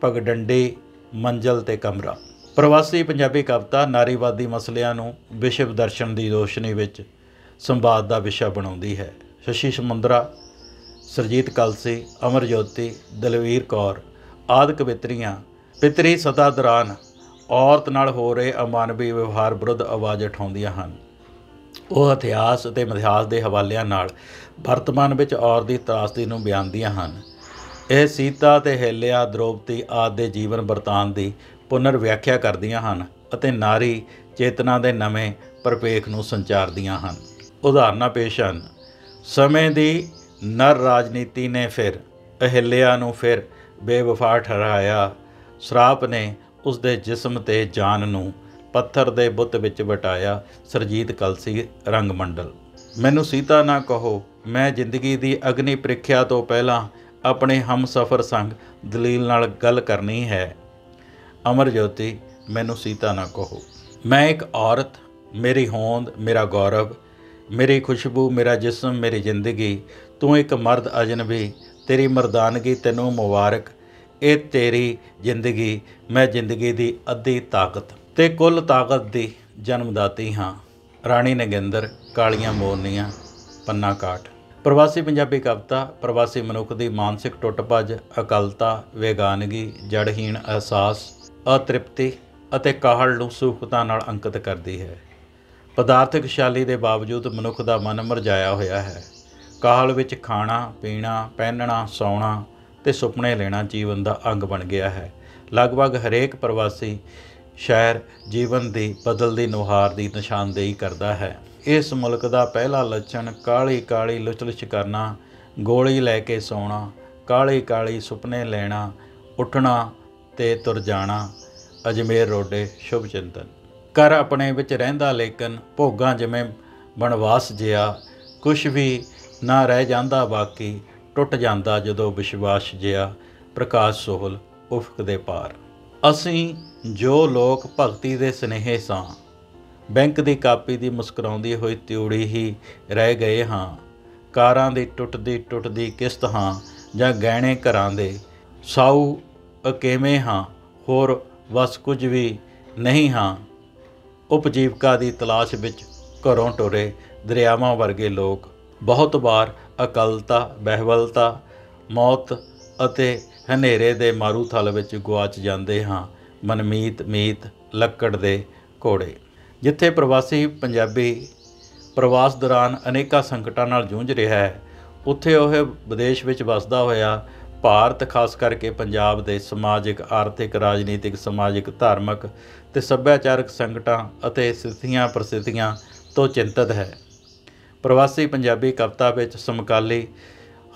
ਪਗਡੰਡੀ ਮੰਜ਼ਲ ਤੇ ਕਮਰਾ। ਪ੍ਰਵਾਸੀ ਪੰਜਾਬੀ ਕਵਿਤਾ ਨਾਰੀਵਾਦੀ ਮਸਲਿਆਂ ਨੂੰ ਵਿਸ਼ਵ ਦਰਸ਼ਨ ਦੀ ਰੋਸ਼ਨੀ ਵਿੱਚ ਸੰਵਾਦ ਦਾ ਵਿਸ਼ਾ ਬਣਾਉਂਦੀ ਹੈ। ਸ਼ਸ਼ੀ ਸਮੁੰਦਰਾ, ਸੁਰਜੀਤ ਕਲਸੀ, ਅਮਰ ਜੋਤੀ, ਦਲਵੀਰ ਕੌਰ ਆਦਿ ਕਵਿੱਤਰੀਆਂ ਪਿਤਰੀ ਸਦਾ ਦੌਰਾਨ ਔਰਤ ਨਾਲ ਹੋ ਰਹੇ ਅਮਾਨਵੀ ਵਿਵਹਾਰ ਵਿਰੁੱਧ ਆਵਾਜ਼ ਉਠਾਉਂਦੀਆਂ ਹਨ। ਉਹ ਇਤਿਹਾਸ ਅਤੇ ਮਿਥਿਹਾਸ ਦੇ ਹਵਾਲਿਆਂ ਨਾਲ ਵਰਤਮਾਨ ਵਿੱਚ ਔਰਤ ਦੀ ਤਰਾਸਦੀ ਨੂੰ ਬਿਆਨਦੀਆਂ ਹਨ। ਇਹ ਸੀਤਾ ਅਤੇ ਹੇਲਿਆ, ਦ੍ਰੋਪਦੀ ਆਦਿ ਦੇ ਜੀਵਨ ਵਰਤਾਂਤ ਦੀ ਪੁਨਰ ਵਿਆਖਿਆ ਕਰਦੀਆਂ ਹਨ ਅਤੇ ਨਾਰੀ ਚੇਤਨਾ ਦੇ ਨਵੇਂ ਪ੍ਰਪੇਖ ਨੂੰ ਸੰਚਾਰਦੀਆਂ ਹਨ। ਉਦਾਹਰਨਾਂ ਪੇਸ਼ ਹਨ। ਸਮੇਂ ਦੀ ਨਰ ਰਾਜਨੀਤੀ ਨੇ ਫਿਰ ਅਹਿਲਿਆ ਨੂੰ ਫਿਰ ਬੇਵਫਾ ਠਹਿਰਾਇਆ। ਸ਼ਰਾਪ ਨੇ ਉਸ ਦੇ ਜਿਸਮ ਤੇ ਜਾਨ ਨੂੰ ਪੱਥਰ ਦੇ ਬੁੱਤ ਵਿੱਚ ਵਟਾਇਆ। ਸੁਰਜੀਤ ਕਲਸੀ, ਰੰਗ ਮੰਡਲ। ਮੈਨੂੰ ਸੀਤਾ ਨਾ ਕਹੋ, ਮੈਂ ਜ਼ਿੰਦਗੀ ਦੀ ਅਗਨੀ ਪ੍ਰੀਖਿਆ ਤੋਂ ਪਹਿਲਾਂ ਆਪਣੇ ਹਮਸਫ਼ਰ ਸੰਗ ਦਲੀਲ ਨਾਲ ਗੱਲ ਕਰਨੀ ਹੈ। ਅਮਰ ਜੋਤੀ, ਮੈਨੂੰ ਸੀਤਾ ਨਾ ਕਹੋ। ਮੈਂ ਇੱਕ ਔਰਤ, ਮੇਰੀ ਹੋਂਦ, ਮੇਰਾ ਗੌਰਵ, ਮੇਰੀ ਖੁਸ਼ਬੂ, ਮੇਰਾ ਜਿਸਮ, ਮੇਰੀ ਜ਼ਿੰਦਗੀ। ਤੂੰ ਇੱਕ ਮਰਦ ਅਜਨਬੀ, ਤੇਰੀ ਮਰਦਾਨਗੀ ਤੈਨੂੰ ਮੁਬਾਰਕ। ਇਹ ਤੇਰੀ ਜ਼ਿੰਦਗੀ, ਮੈਂ ਜ਼ਿੰਦਗੀ ਦੀ ਅੱਧੀ ਤਾਕਤ ਤੇ ਕੁੱਲ ਤਾਕਤ ਦੀ ਜਨਮਦਾਤੀ ਹਾਂ। ਰਾਣੀ ਨਗਿੰਦਰ, ਕਾਲੀਆਂ ਮੋਰਨੀਆਂ, ਪੰਨਾ ਕਾਠ। ਪ੍ਰਵਾਸੀ ਪੰਜਾਬੀ ਕਵਿਤਾ ਪ੍ਰਵਾਸੀ ਮਨੁੱਖ ਦੀ ਮਾਨਸਿਕ ਟੁੱਟ ਭੱਜ, ਅਕਲਤਾ, ਵੇਗਾਨਗੀ, ਜੜਹੀਣ ਅਹਿਸਾਸ, ਅਤ੍ਰਿਪਤੀ ਅਤੇ ਕਾਹਲ ਨੂੰ ਸੂਖਤਾ ਨਾਲ ਅੰਕਿਤ ਕਰਦੀ ਹੈ। ਪਦਾਰਥਕ ਖੁਸ਼ਹਾਲੀ ਦੇ ਬਾਵਜੂਦ ਮਨੁੱਖ ਦਾ ਮਨ ਮੁਰਝਾਇਆ ਹੋਇਆ ਹੈ। ਕਾਹਲ ਵਿੱਚ ਖਾਣਾ, ਪੀਣਾ, ਪਹਿਨਣਾ, ਸੌਣਾ ਤੇ ਸੁਪਨੇ ਲੈਣਾ ਜੀਵਨ ਦਾ ਅੰਗ ਬਣ ਗਿਆ ਹੈ। ਲਗਭਗ ਹਰੇਕ ਪ੍ਰਵਾਸੀ ਸ਼ਹਿਰ ਜੀਵਨ ਦੀ ਬਦਲਦੀ ਨੁਹਾਰ ਦੀ ਨਿਸ਼ਾਨਦੇਹੀ ਕਰਦਾ ਹੈ। ਇਸ ਮੁਲਕ ਦਾ ਪਹਿਲਾ ਲੱਛਣ ਕਾਹਲੀ ਕਾਹਲੀ ਲੁਚ-ਲੁਚ ਕਰਨਾ, ਗੋਲੀ ਲੈ ਕੇ ਸੌਣਾ, ਕਾਹਲੀ ਕਾਹਲੀ ਸੁਪਨੇ ਲੈਣਾ, ਉੱਠਣਾ ਤੇ ਤੁਰ ਜਾਣਾ। ਅਜਮੇਰ ਰੋਡੇ, ਸ਼ੁਭ ਚਿੰਤਨ। ਘਰ ਆਪਣੇ ਵਿੱਚ ਰਹਿੰਦਾ ਲੇਕਿਨ ਭੋਗਾਂ ਜਿਵੇਂ ਬਣਵਾਸ ਜਿਹਾ, ਕੁਛ ਵੀ ਨਾ ਰਹਿ ਜਾਂਦਾ ਬਾਕੀ, ਟੁੱਟ ਜਾਂਦਾ ਜਦੋਂ ਵਿਸ਼ਵਾਸ ਜਿਹਾ। ਪ੍ਰਕਾਸ਼ ਸੋਹਲ, ਉਫਕ ਦੇ ਪਾਰ। ਅਸੀਂ ਜੋ ਲੋਕ ਭਗਤੀ ਦੇ ਸੁਨੇਹੇ ਸਾਂ, ਬੈਂਕ ਦੀ ਕਾਪੀ ਦੀ ਮੁਸਕਰਾਉਂਦੀ ਹੋਈ ਤਿਉੜੀ ਹੀ ਰਹਿ ਗਏ ਹਾਂ। ਕਾਰਾਂ ਦੀ ਟੁੱਟਦੀ ਕਿਸ਼ਤ ਹਾਂ ਜਾਂ ਗਹਿਣੇ ਘਰਾਂ ਦੇ, ਸਾਊ ਅਕੇਵੇਂ ਹਾਂ, ਹੋਰ ਬਸ ਕੁਝ ਵੀ ਨਹੀਂ ਹਾਂ। ਉਪਜੀਵਕਾ ਦੀ ਤਲਾਸ਼ ਵਿੱਚ ਘਰੋਂ ਟੁਰੇ ਦਰਿਆਵਾਂ ਵਰਗੇ ਲੋਕ ਬਹੁਤ ਵਾਰ ਅਕਲਤਾ, ਬਹਿਵਲਤਾ, ਮੌਤ ਅਤੇ ਹਨੇਰੇ ਦੇ ਮਾਰੂਥਲ ਵਿੱਚ ਗੁਆਚ ਜਾਂਦੇ ਹਾਂ। ਮਨਮੀਤ ਮੀਤ, ਲੱਕੜ ਦੇ ਘੋੜੇ। ਜਿੱਥੇ ਪ੍ਰਵਾਸੀ ਪੰਜਾਬੀ ਪ੍ਰਵਾਸ ਦੌਰਾਨ ਅਨੇਕਾਂ ਸੰਕਟਾਂ ਨਾਲ ਜੂਝ ਰਿਹਾ ਹੈ, ਉੱਥੇ ਉਹ ਵਿਦੇਸ਼ ਵਿੱਚ ਵਸਦਾ ਹੋਇਆ ਭਾਰਤ, ਖਾਸ ਕਰਕੇ ਪੰਜਾਬ ਦੇ ਸਮਾਜਿਕ, ਆਰਥਿਕ, ਰਾਜਨੀਤਿਕ, ਸਮਾਜਿਕ, ਧਾਰਮਿਕ ਤੇ ਸੱਭਿਆਚਾਰਕ ਸੰਕਟਾਂ ਅਤੇ ਸਥਿਤੀਆਂ ਪ੍ਰਸਥਿਤੀਆਂ ਤੋਂ ਚਿੰਤਤ ਹੈ। ਪ੍ਰਵਾਸੀ ਪੰਜਾਬੀ ਕਵਿਤਾ ਵਿੱਚ ਸਮਕਾਲੀ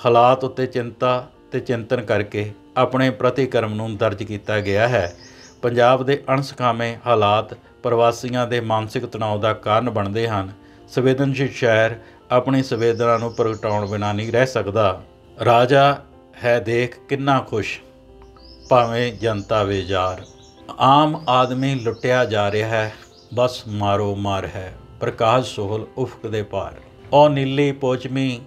ਹਾਲਾਤ ਉੱਤੇ ਚਿੰਤਾ ਤੇ ਚਿੰਤਨ ਕਰਕੇ ਆਪਣੇ ਪ੍ਰਤੀਕਰਮ ਨੂੰ ਦਰਜ ਕੀਤਾ ਗਿਆ ਹੈ। ਪੰਜਾਬ ਦੇ ਅਣਸੁਖਾਵੇਂ ਹਾਲਾਤ ਪ੍ਰਵਾਸੀਆਂ ਦੇ ਮਾਨਸਿਕ ਤਣਾਅ ਦਾ ਕਾਰਨ ਬਣਦੇ ਹਨ। ਸੰਵੇਦਨਸ਼ੀਲ ਸ਼ਹਿਰ ਆਪਣੀ ਸੰਵੇਦਨਾ ਨੂੰ ਪ੍ਰਗਟਾਉਣ ਬਿਨਾਂ ਨਹੀਂ ਰਹਿ ਸਕਦਾ। ਰਾਜਾ ਹੈ ਦੇਖ ਕਿੰਨਾ ਖੁਸ਼, ਭਾਵੇਂ ਜਨਤਾ ਬੇਜ਼ਾਰ। ਆਮ ਆਦਮੀ ਲੁੱਟਿਆ ਜਾ ਰਿਹਾ ਹੈ, ਬਸ ਮਾਰੋ ਮਾਰ ਹੈ। ਪ੍ਰਕਾਸ਼ ਸੋਹਲ, ਉਫਕ ਦੇ ਪਾਰ। ਉਹ ਨੀਲੀ ਪੋਚਮੀ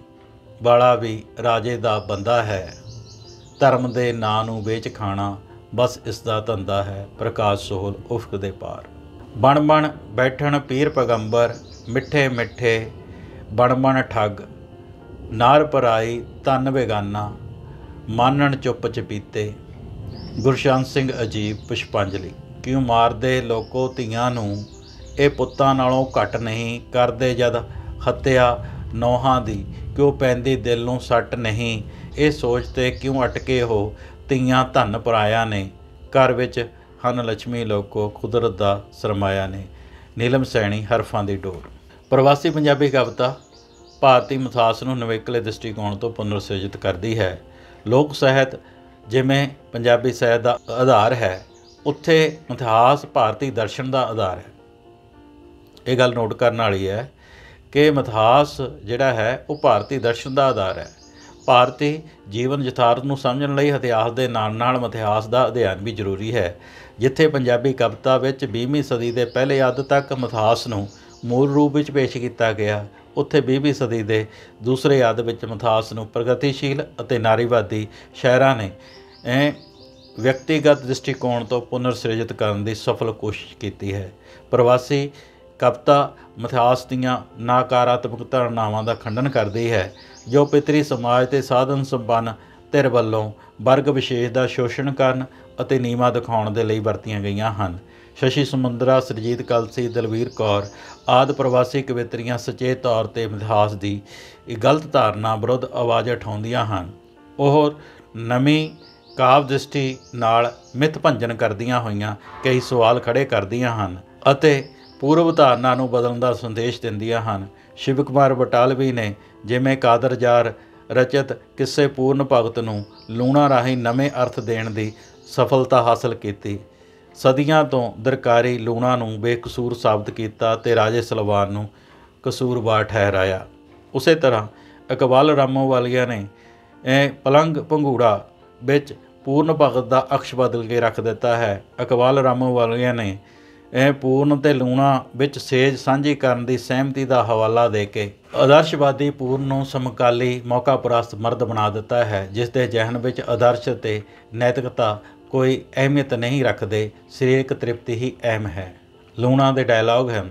ਵਾਲਾ ਵੀ ਰਾਜੇ ਦਾ ਬੰਦਾ ਹੈ। ਧਰਮ ਦੇ ਨਾਂ ਨੂੰ ਵੇਚ ਖਾਣਾ ਬਸ ਇਸ ਦਾ ਧੰਦਾ ਹੈ। ਪ੍ਰਕਾਸ਼ ਸੋਹਲ, ਉਫਕ ਦੇ ਪਾਰ। ਬਣ ਬਣ ਬੈਠਣ ਪੀਰ ਪੈਗੰਬਰ, ਮਿੱਠੇ ਮਿੱਠੇ ਬਣ ਬਣ ਠੱਗ। ਨਾਰ ਪਰਾਈ ਧਨ ਬੇਗਾਨਾ, ਮਾਨਣ ਚੁੱਪ ਚਪੀਤੇ। ਗੁਰਸ਼ੰਤ ਸਿੰਘ ਅਜੀਬ, ਪੁਸ਼ਪਾਂਜਲੀ। ਕਿਉਂ ਮਾਰਦੇ ਲੋਕੋ ਧੀਆਂ ਨੂੰ, ਇਹ ਪੁੱਤਾਂ ਨਾਲੋਂ ਘੱਟ ਨਹੀਂ ਕਰਦੇ ਜਦ ਹੱਤਿਆ ਨੌਹਾਂ ਦੀ। ਕਿਉਂ ਪੈਂਦੀ ਦਿਲ ਨੂੰ ਸੱਟ ਨਹੀਂ, ਇਹ ਸੋਚ 'ਤੇ ਕਿਉਂ ਅਟਕੇ ਹੋ। ਧੀਆਂ ਧਨ ਪਰਾਇਆ ਨੇ, ਘਰ ਵਿੱਚ ਹਨ ਲక్ష్ਮੀ ਲੋਕੋ, ਕੁਦਰਤ ਦਾ ਸਰਮਾਇਆ ਨੇ। ਨੀਲਮ ਸੈਣੀ, ਹਰਫਾਂ ਦੀ ਡੋਰ। ਪ੍ਰਵਾਸੀ ਪੰਜਾਬੀ ਕਵਿਤਾ ਭਾਰਤੀ ਮਿਥਾਸ ਨੂੰ ਨਵੇਕਲੇ ਦ੍ਰਿਸ਼ਟੀਕੋਣ ਤੋਂ ਪੁਨਰ ਸਿਰਜਿਤ ਕਰਦੀ ਹੈ। ਲੋਕ ਸਾਹਿਤ ਜਿਵੇਂ ਪੰਜਾਬੀ ਸਾਹਿਤ ਦਾ ਆਧਾਰ ਹੈ, ਉੱਥੇ ਮਿਥਿਹਾਸ ਭਾਰਤੀ ਦਰਸ਼ਨ ਦਾ ਆਧਾਰ ਹੈ। ਇਹ ਗੱਲ ਨੋਟ ਕਰਨ ਵਾਲੀ ਹੈ ਕਿ ਮਿਥਿਹਾਸ ਜਿਹੜਾ ਹੈ ਉਹ ਭਾਰਤੀ ਦਰਸ਼ਨ ਦਾ ਆਧਾਰ ਹੈ। ਭਾਰਤੀ ਜੀਵਨ ਯਥਾਰਥ ਨੂੰ ਸਮਝਣ ਲਈ ਇਤਿਹਾਸ ਦੇ ਨਾਲ ਨਾਲ ਮਿਥਿਹਾਸ ਦਾ ਅਧਿਐਨ ਵੀ ਜ਼ਰੂਰੀ ਹੈ। ਜਿੱਥੇ ਪੰਜਾਬੀ ਕਵਿਤਾ ਵਿੱਚ 20ਵੀਂ ਸਦੀ ਦੇ ਪਹਿਲੇ ਅੱਧ ਤੱਕ ਮਿਥਿਹਾਸ ਨੂੰ ਮੂਲ ਰੂਪ ਵਿੱਚ ਪੇਸ਼ ਕੀਤਾ ਗਿਆ, ਉੱਥੇ 20ਵੀਂ ਸਦੀ ਦੇ ਦੂਸਰੇ ਅੱਧ ਵਿੱਚ ਮਿਥਿਹਾਸ ਨੂੰ ਪ੍ਰਗਤੀਸ਼ੀਲ ਅਤੇ ਨਾਰੀਵਾਦੀ ਸ਼ਾਇਰਾਂ ਨੇ ਵਿਅਕਤੀਗਤ ਦ੍ਰਿਸ਼ਟੀਕੋਣ ਤੋਂ ਪੁਨਰ ਸਿਰਜਿਤ ਕਰਨ ਦੀ ਸਫਲ ਕੋਸ਼ਿਸ਼ ਕੀਤੀ ਹੈ। ਪ੍ਰਵਾਸੀ ਕਵਿਤਾ ਮਿਥਿਹਾਸ ਦੀਆਂ ਨਕਾਰਾਤਮਕ ਧਾਰਨਾਵਾਂ ਦਾ ਖੰਡਨ ਕਰਦੀ ਹੈ ਜੋ ਪਿਤਰੀ ਸਮਾਜ ਤੇ ਸਾਧਨ ਸੰਪੰਨ ਧਿਰ ਵੱਲੋਂ ਵਰਗ ਵਿਸ਼ੇਸ਼ ਦਾ ਸ਼ੋਸ਼ਣ ਕਰਨ ਅਤੇ ਨੀਵਾਂ ਦਿਖਾਉਣ ਦੇ ਲਈ ਵਰਤੀਆਂ ਗਈਆਂ ਹਨ। ਸ਼ਸ਼ੀ ਸਮੁੰਦਰਾ, ਸੁਰਜੀਤ ਕਲਸੀ, ਦਲਵੀਰ ਕੌਰ ਆਦਿ ਪ੍ਰਵਾਸੀ ਕਵਿਤਰੀਆਂ ਸੁਚੇਤ ਤੌਰ 'ਤੇ ਮਿਥਿਹਾਸ ਦੀ ਗਲਤ ਧਾਰਨਾ ਵਿਰੁੱਧ ਆਵਾਜ਼ ਉਠਾਉਂਦੀਆਂ ਹਨ। ਉਹ ਨਵੀਂ ਕਾਵਿ ਦ੍ਰਿਸ਼ਟੀ ਨਾਲ ਮਿੱਥ ਭੰਜਨ ਕਰਦੀਆਂ ਹੋਈਆਂ ਕਈ ਸਵਾਲ ਖੜ੍ਹੇ ਕਰਦੀਆਂ ਹਨ ਅਤੇ ਪੂਰਵ ਧਾਰਨਾ ਨੂੰ ਬਦਲਣ ਦਾ ਸੰਦੇਸ਼ ਦਿੰਦੀਆਂ ਹਨ। ਸ਼ਿਵ ਕੁਮਾਰ ਬਟਾਲਵੀ ਨੇ ਜਿਵੇਂ ਕਾਦਰਯਾਰ ਰਚਿਤ ਕਿਸੇ ਪੂਰਨ ਭਗਤ ਨੂੰ ਲੂਣਾ ਰਾਹੀਂ ਨਵੇਂ ਅਰਥ ਦੇਣ ਦੀ ਸਫਲਤਾ ਹਾਸਲ ਕੀਤੀ, ਸਦੀਆਂ ਤੋਂ ਦਰਕਾਰੀ ਲੂਣਾ ਨੂੰ ਬੇਕਸੂਰ ਸਾਬਤ ਕੀਤਾ ਤੇ ਰਾਜੇ ਸਲਵਾਨ ਨੂੰ ਕਸੂਰਵਾਰ ਠਹਿਰਾਇਆ। ਉਸੇ ਤਰ੍ਹਾਂ ਇਕਬਾਲ ਰਾਮੋਵਾਲੀਆ ਨੇ ਪਲੰਗ ਪੰਘੂੜਾ ਵਿੱਚ ਪੂਰਨ ਭਗਤ ਦਾ ਅਕਸ਼ ਬਦਲ ਕੇ ਰੱਖ ਦਿੱਤਾ ਹੈ। ਇਕਬਾਲ ਰਾਮੋਵਾਲੀਆ ਨੇ ਪੂਰਨ ਤੇ ਲੂਣਾ ਵਿੱਚ ਸੇਜ ਸਾਂਝੀ ਕਰਨ ਦੀ ਸਹਿਮਤੀ ਦਾ ਹਵਾਲਾ ਦੇ ਕੇ ਆਦਰਸ਼ਵਾਦੀ ਪੂਰਨ ਨੂੰ ਸਮਕਾਲੀ ਮੌਕਾ ਪ੍ਰਸਤ ਮਰਦ ਬਣਾ ਦਿੱਤਾ ਹੈ, ਜਿਸ ਦੇ ਜ਼ਿਹਨ ਵਿੱਚ ਆਦਰਸ਼ ਤੇ ਨੈਤਿਕਤਾ ਕੋਈ ਅਹਿਮੀਅਤ ਨਹੀਂ ਰੱਖਦੇ, ਸਰੀਰਕ ਤ੍ਰਿਪਤੀ ਹੀ ਅਹਿਮ ਹੈ। ਲੂਣਾ ਦੇ ਡਾਇਲੌਗ ਹਨ: